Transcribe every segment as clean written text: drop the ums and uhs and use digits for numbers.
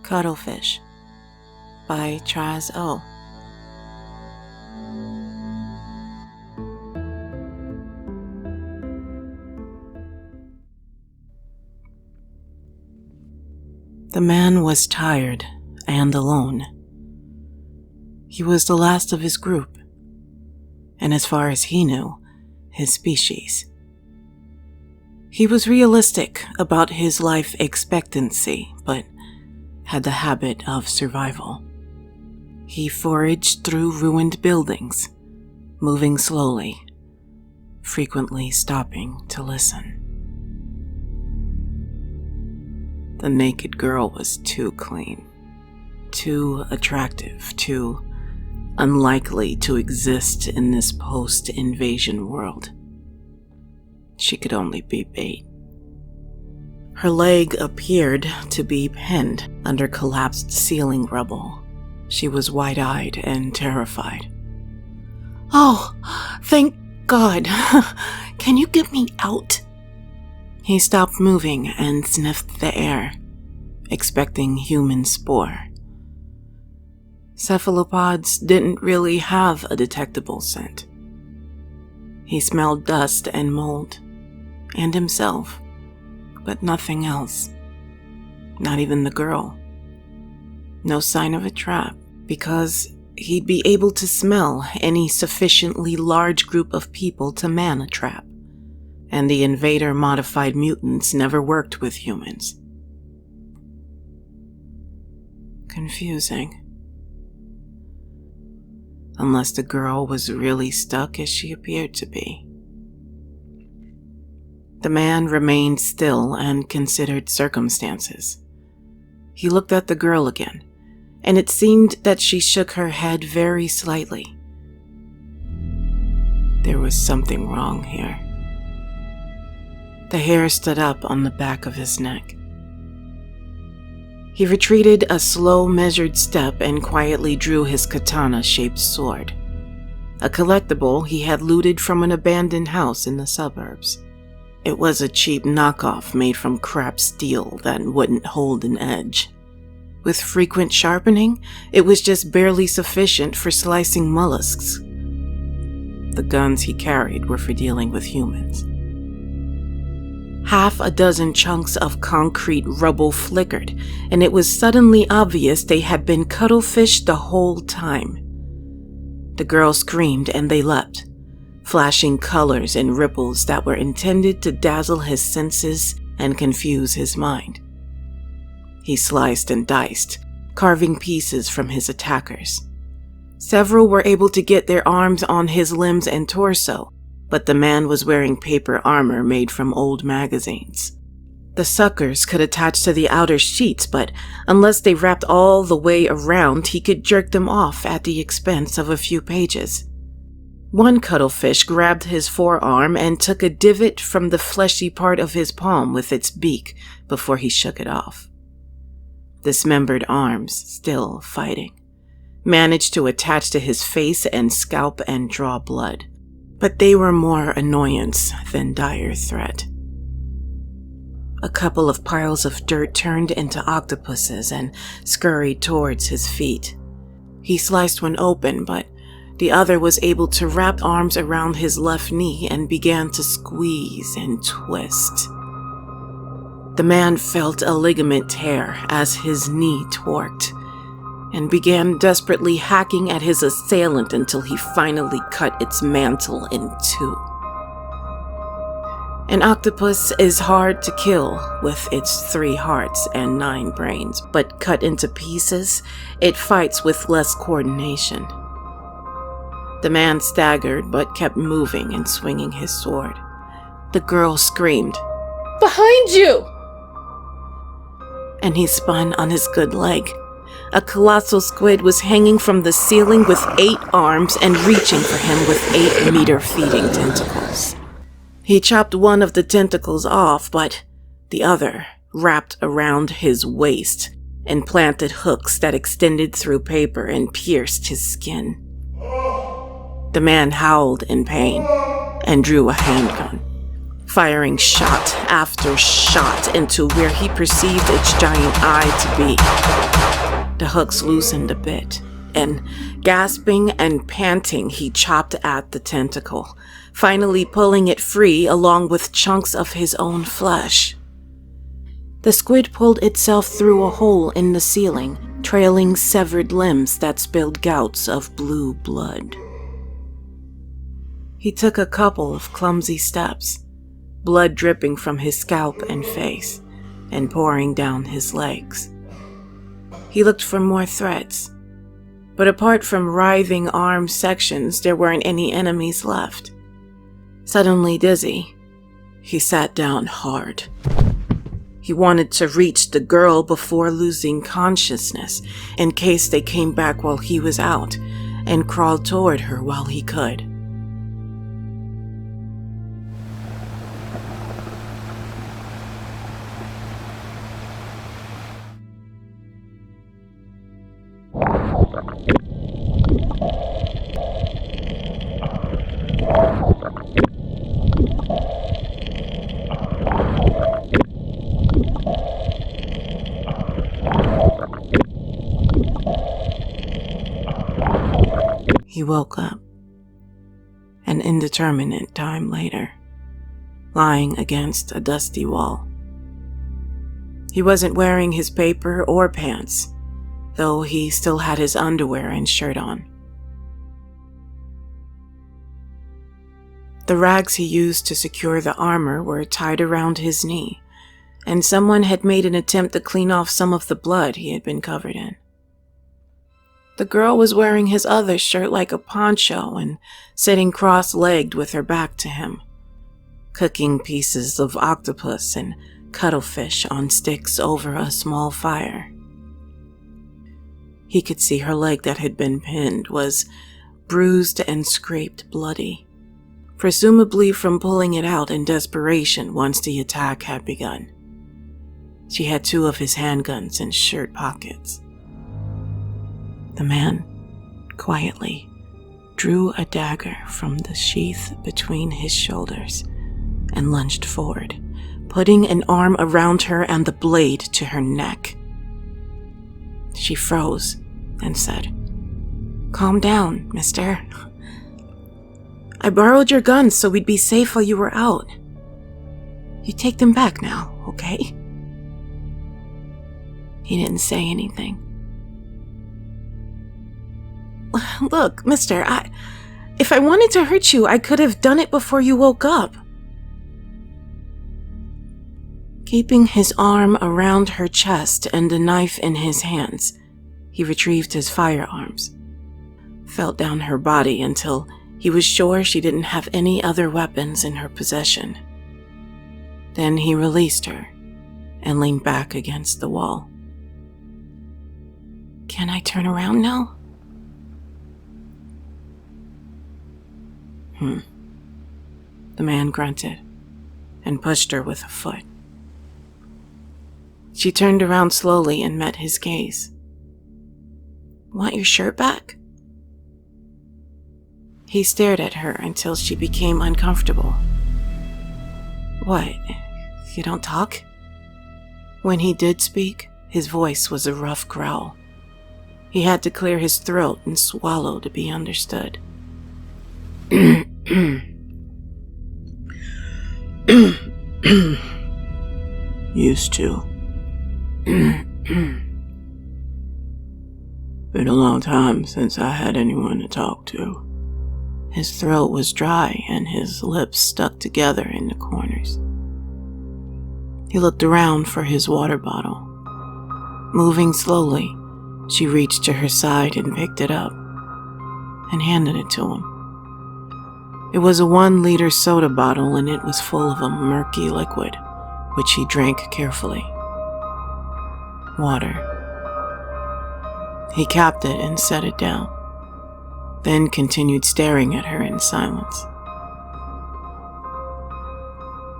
Cuttlefish by Traz O. The man was tired and alone. He was the last of his group, and as far as he knew, his species. He was realistic about his life expectancy, but had the habit of survival. He foraged through ruined buildings, moving slowly, frequently stopping to listen. The naked girl was too clean, too attractive, too unlikely to exist in this post-invasion world. She could only be bait. Her leg appeared to be pinned under collapsed ceiling rubble. She was wide-eyed and terrified. "Oh, thank God. Can you get me out?" He stopped moving and sniffed the air, expecting human spore. Cephalopods didn't really have a detectable scent. He smelled dust and mold, and himself, but nothing else. Not even the girl. No sign of a trap, because he'd be able to smell any sufficiently large group of people to man a trap, and the invader-modified mutants never worked with humans. Confusing. Unless the girl was really stuck as she appeared to be. The man remained still and considered circumstances. He looked at the girl again, and it seemed that she shook her head very slightly. There was something wrong here. The hair stood up on the back of his neck. He retreated a slow, measured step and quietly drew his katana-shaped sword, a collectible he had looted from an abandoned house in the suburbs. It was a cheap knockoff made from crap steel that wouldn't hold an edge. With frequent sharpening, it was just barely sufficient for slicing mollusks. The guns he carried were for dealing with humans. Half a dozen chunks of concrete rubble flickered, and it was suddenly obvious they had been cuttlefish the whole time. The girl screamed and they leapt, flashing colors and ripples that were intended to dazzle his senses and confuse his mind. He sliced and diced, carving pieces from his attackers. Several were able to get their arms on his limbs and torso, but the man was wearing paper armor made from old magazines. The suckers could attach to the outer sheets, but unless they wrapped all the way around, he could jerk them off at the expense of a few pages. One cuttlefish grabbed his forearm and took a divot from the fleshy part of his palm with its beak before he shook it off. Dismembered arms, still fighting, managed to attach to his face and scalp and draw blood. But they were more annoyance than dire threat. A couple of piles of dirt turned into octopuses and scurried towards his feet. He sliced one open, but the other was able to wrap arms around his left knee and began to squeeze and twist. The man felt a ligament tear as his knee torqued, and began desperately hacking at his assailant until he finally cut its mantle in two. An octopus is hard to kill with its 3 hearts and 9 brains, but cut into pieces, it fights with less coordination. The man staggered but kept moving and swinging his sword. The girl screamed, "Behind you!" And he spun on his good leg. A colossal squid was hanging from the ceiling with 8 arms and reaching for him with 8 meter-feeding tentacles. He chopped one of the tentacles off, but the other wrapped around his waist and planted hooks that extended through paper and pierced his skin. The man howled in pain and drew a handgun, firing shot after shot into where he perceived its giant eye to be. The hooks loosened a bit, and gasping and panting, he chopped at the tentacle, finally pulling it free along with chunks of his own flesh. The squid pulled itself through a hole in the ceiling, trailing severed limbs that spilled gouts of blue blood. He took a couple of clumsy steps, blood dripping from his scalp and face, and pouring down his legs. He looked for more threats, but apart from writhing arm sections, there weren't any enemies left. Suddenly dizzy, he sat down hard. He wanted to reach the girl before losing consciousness, in case they came back while he was out, and crawled toward her while he could. He woke up, an indeterminate time later, lying against a dusty wall. He wasn't wearing his paper or pants, though he still had his underwear and shirt on. The rags he used to secure the armor were tied around his knee, and someone had made an attempt to clean off some of the blood he had been covered in. The girl was wearing his other shirt like a poncho and sitting cross-legged with her back to him, cooking pieces of octopus and cuttlefish on sticks over a small fire. He could see her leg that had been pinned was bruised and scraped bloody, presumably from pulling it out in desperation once the attack had begun. She had 2 of his handguns in shirt pockets. The man, quietly, drew a dagger from the sheath between his shoulders and lunged forward, putting an arm around her and the blade to her neck. She froze and said, "Calm down, mister. I borrowed your guns so we'd be safe while you were out. You take them back now, okay?" He didn't say anything. "Look, mister, if I wanted to hurt you, I could have done it before you woke up." Keeping his arm around her chest and the knife in his hands, he retrieved his firearms, felt down her body until he was sure she didn't have any other weapons in her possession. Then he released her and leaned back against the wall. "Can I turn around now?" The man grunted and pushed her with a foot. She turned around slowly and met his gaze. "Want your shirt back?" He stared at her until she became uncomfortable. "What? You don't talk?" When he did speak, his voice was a rough growl. He had to clear his throat and swallow to be understood. "Used to. Been a long time since I had anyone to talk to." His throat was dry and his lips stuck together in the corners. He looked around for his water bottle. Moving slowly, she reached to her side and picked it up and handed it to him. It was a 1-liter soda bottle and it was full of a murky liquid, which he drank carefully. Water. He capped it and set it down, then continued staring at her in silence.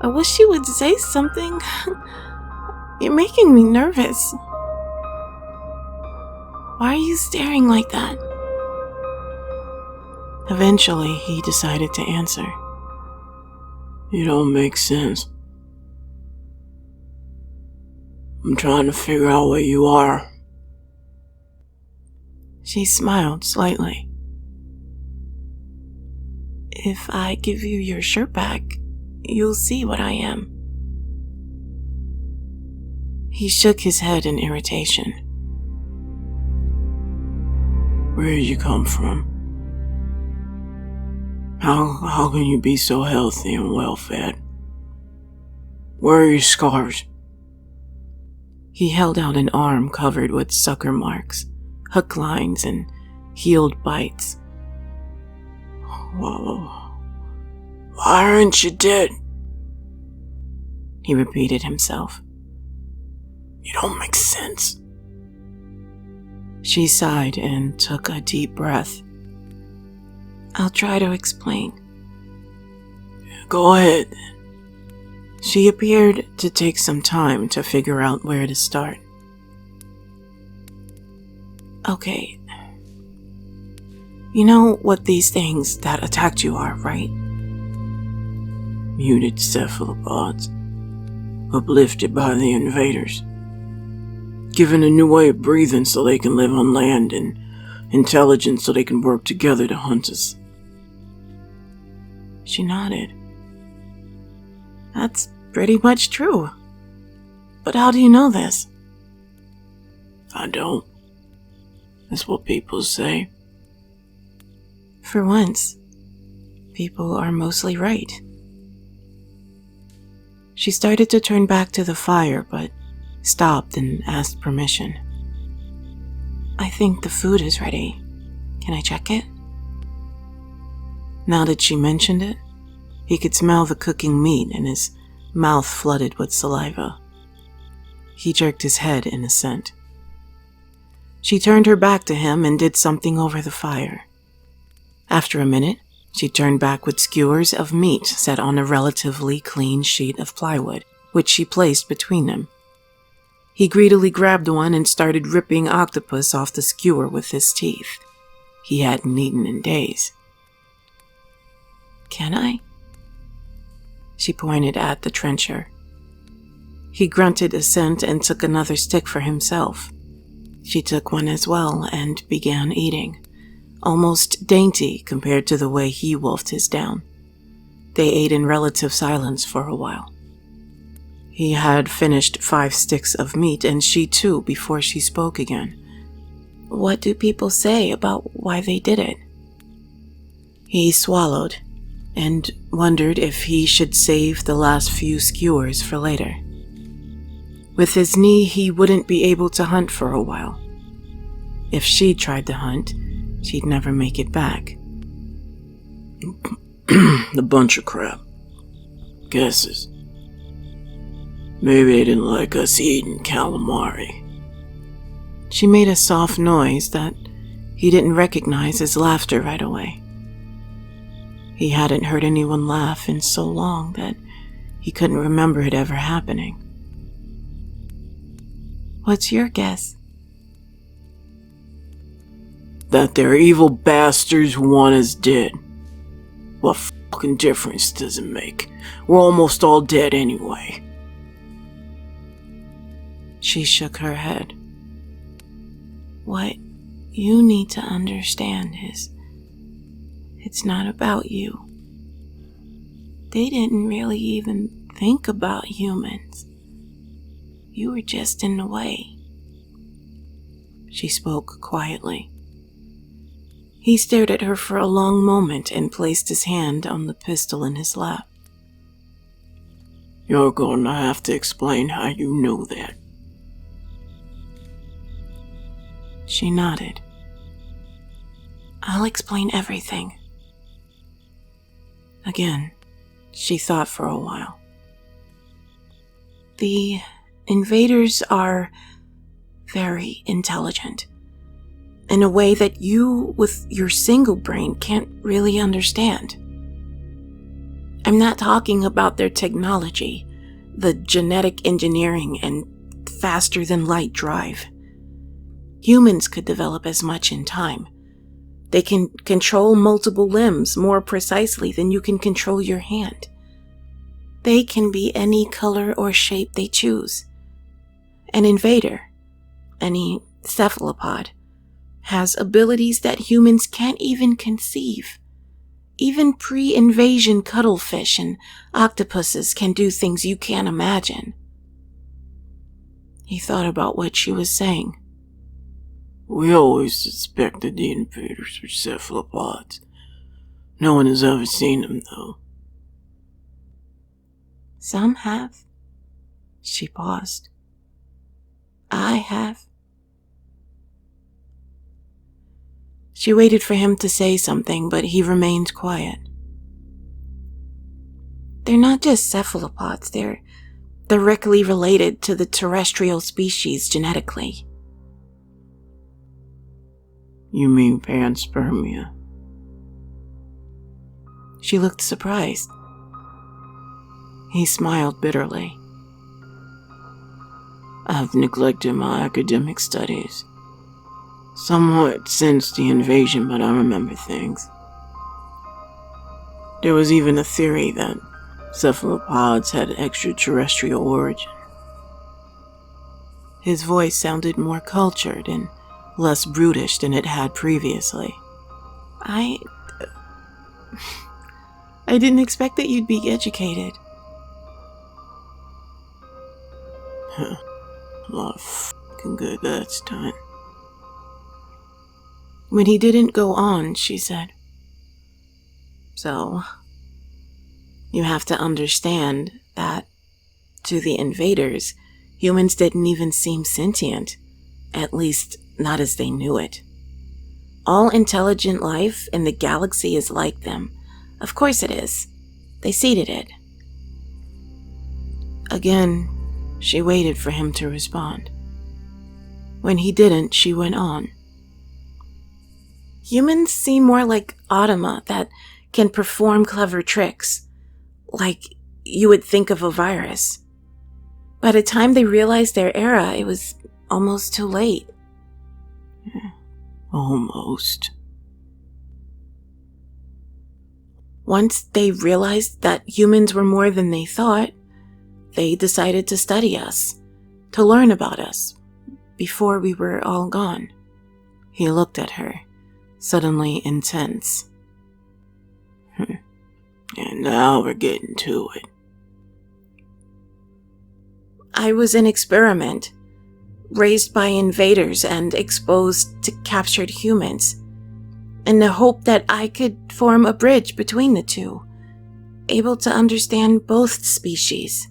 "I wish you would say something. You're making me nervous. Why are you staring like that?" Eventually, he decided to answer. You don't make sense. I'm trying to figure out what you are. She smiled slightly. If I give you your shirt back, you'll see what I am. He shook his head in irritation. Where did you come from? How can you be so healthy and well-fed? Where are your scars? He held out an arm covered with sucker marks, hook lines, and healed bites. Whoa. Why aren't you dead? He repeated himself. You don't make sense. She sighed and took a deep breath. I'll try to explain. Go ahead. She appeared to take some time to figure out where to start. Okay. You know what these things that attacked you are, right? Muted cephalopods, uplifted by the invaders, given a new way of breathing so they can live on land, and intelligence so they can work together to hunt us. She nodded. That's pretty much true. But how do you know this? I don't. That's what people say. For once, people are mostly right. She started to turn back to the fire, but stopped and asked permission. I think the food is ready. Can I check it? Now that she mentioned it, he could smell the cooking meat and his mouth flooded with saliva. He jerked his head in assent. She turned her back to him and did something over the fire. After a minute, she turned back with skewers of meat set on a relatively clean sheet of plywood, which she placed between them. He greedily grabbed one and started ripping octopus off the skewer with his teeth. He hadn't eaten in days. Can I? She pointed at the trencher. He grunted assent and took another stick for himself. She took one as well and began eating, almost dainty compared to the way he wolfed his down. They ate in relative silence for a while. He had finished 5 sticks of meat, and she too, before she spoke again. What do people say about why they did it? He swallowed and wondered if he should save the last few skewers for later. With his knee, he wouldn't be able to hunt for a while. If she tried to hunt, she'd never make it back. The bunch of crap. Guesses. Maybe they didn't like us eating calamari. She made a soft noise that he didn't recognize as laughter right away. He hadn't heard anyone laugh in so long that he couldn't remember it ever happening. What's your guess? That they're evil bastards who want us dead. What fucking difference does it make? We're almost all dead anyway. She shook her head. What you need to understand is, it's not about you. They didn't really even think about humans. You were just in the way. She spoke quietly. He stared at her for a long moment and placed his hand on the pistol in his lap. You're going to have to explain how you know that. She nodded. I'll explain everything. Again, she thought for a while. The invaders are very intelligent, in a way that you, with your single brain, can't really understand. I'm not talking about their technology, the genetic engineering and faster-than-light drive. Humans could develop as much in time. They can control multiple limbs more precisely than you can control your hand. They can be any color or shape they choose. An invader, any cephalopod, has abilities that humans can't even conceive. Even pre-invasion cuttlefish and octopuses can do things you can't imagine. He thought about what she was saying. We always suspected the invaders were cephalopods. No one has ever seen them, though. Some have. She paused. I have. She waited for him to say something, but he remained quiet. They're not just cephalopods, they're directly related to the terrestrial species genetically. You mean panspermia? She looked surprised. He smiled bitterly. I've neglected my academic studies. Somewhat since the invasion, but I remember things. There was even a theory that cephalopods had extraterrestrial origin. His voice sounded more cultured and less brutish than it had previously. I didn't expect that you'd be educated. A lot of fucking good that's done. When he didn't go on, she said, So, you have to understand that, to the invaders, humans didn't even seem sentient, at least not as they knew it. All intelligent life in the galaxy is like them. Of course it is. They seeded it. Again, she waited for him to respond. When he didn't, she went on. Humans seem more like automa that can perform clever tricks, like you would think of a virus. By the time they realized their era, it was almost too late. Almost. Once they realized that humans were more than they thought, they decided to study us, to learn about us, before we were all gone. He looked at her, suddenly intense. And now we're getting to it. I was an experiment, raised by invaders and exposed to captured humans, in the hope that I could form a bridge between the two, able to understand both species.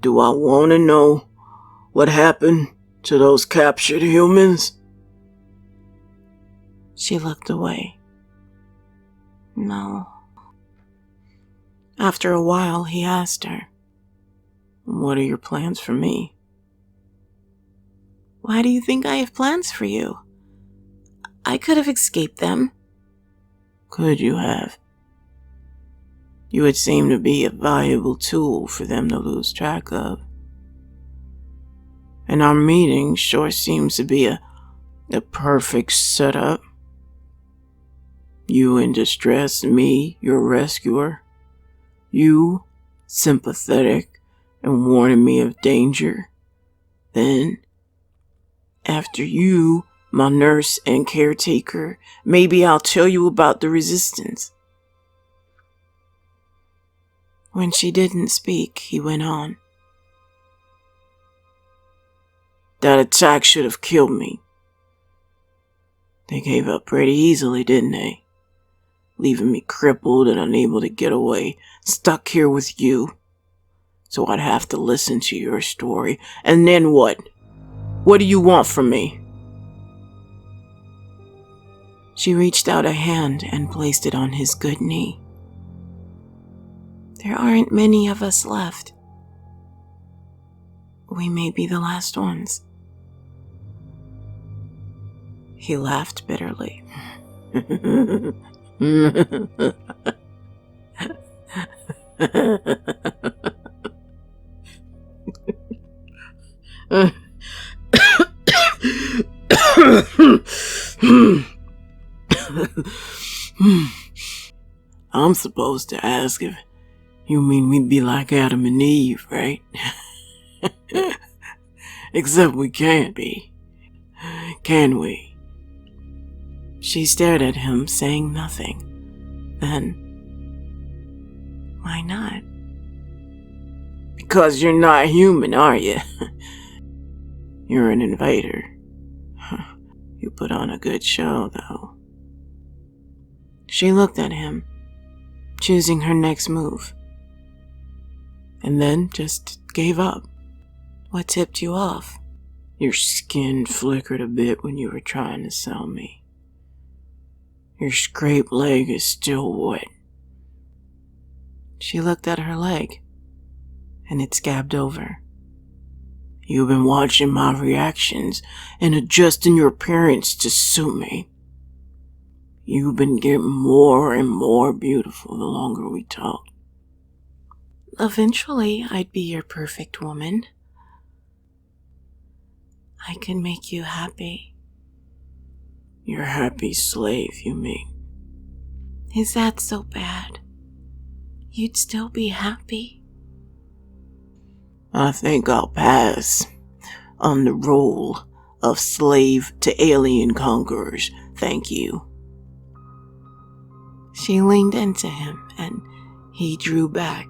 Do I want to know what happened to those captured humans? She looked away. No. After a while, he asked her, What are your plans for me? Why do you think I have plans for you? I could have escaped them. Could you have? You would seem to be a valuable tool for them to lose track of. And our meeting sure seems to be a perfect setup. You in distress, me, your rescuer. You, sympathetic and warning me of danger. Then, after you, my nurse and caretaker, maybe I'll tell you about the resistance. When she didn't speak, he went on. That attack should have killed me. They gave up pretty easily, didn't they? Leaving me crippled and unable to get away, stuck here with you. So I'd have to listen to your story. And then what? What do you want from me? She reached out a hand and placed it on his good knee. There aren't many of us left. We may be the last ones. He laughed bitterly. I'm supposed to ask You mean we'd be like Adam and Eve, right? Except we can't be. Can we? She stared at him, saying nothing. Then, why not? Because you're not human, are you? You're an invader. You put on a good show, though. She looked at him, choosing her next move, and then just gave up. What tipped you off? Your skin flickered a bit when you were trying to sell me. Your scraped leg is still wet. She looked at her leg, and it scabbed over. You've been watching my reactions and adjusting your appearance to suit me. You've been getting more and more beautiful the longer we talk. Eventually, I'd be your perfect woman. I can make you happy. Your happy slave, you mean? Is that so bad? You'd still be happy? I think I'll pass on the role of slave to alien conquerors, thank you. She leaned into him, and he drew back.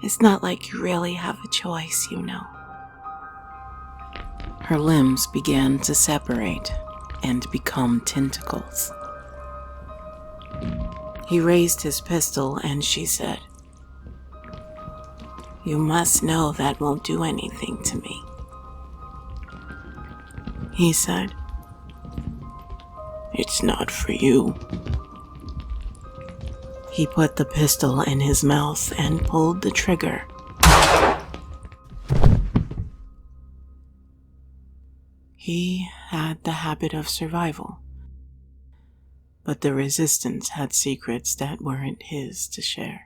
It's not like you really have a choice, you know. Her limbs began to separate and become tentacles. He raised his pistol and she said, "You must know that won't do anything to me." He said, "It's not for you." He put the pistol in his mouth and pulled the trigger. He had the habit of survival, but the resistance had secrets that weren't his to share.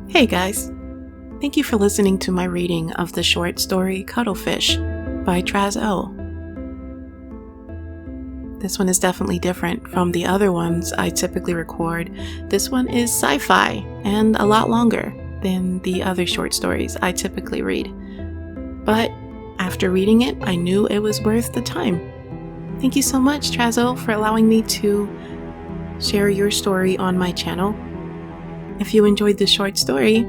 Hey guys, thank you for listening to my reading of the short story Cuttlefish by Traz-O. This one is definitely different from the other ones I typically record. This one is sci-fi and a lot longer than the other short stories I typically read. But after reading it, I knew it was worth the time. Thank you so much, Traz-O, for allowing me to share your story on my channel. If you enjoyed this short story,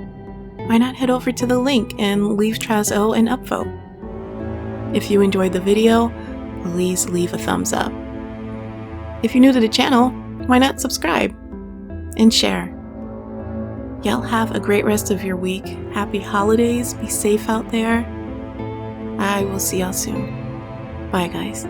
why not head over to the link and leave Traz-O an upvote? If you enjoyed the video, please leave a thumbs up. If you're new to the channel, why not subscribe and share? Y'all have a great rest of your week. Happy holidays. Be safe out there. I will see y'all soon. Bye, guys.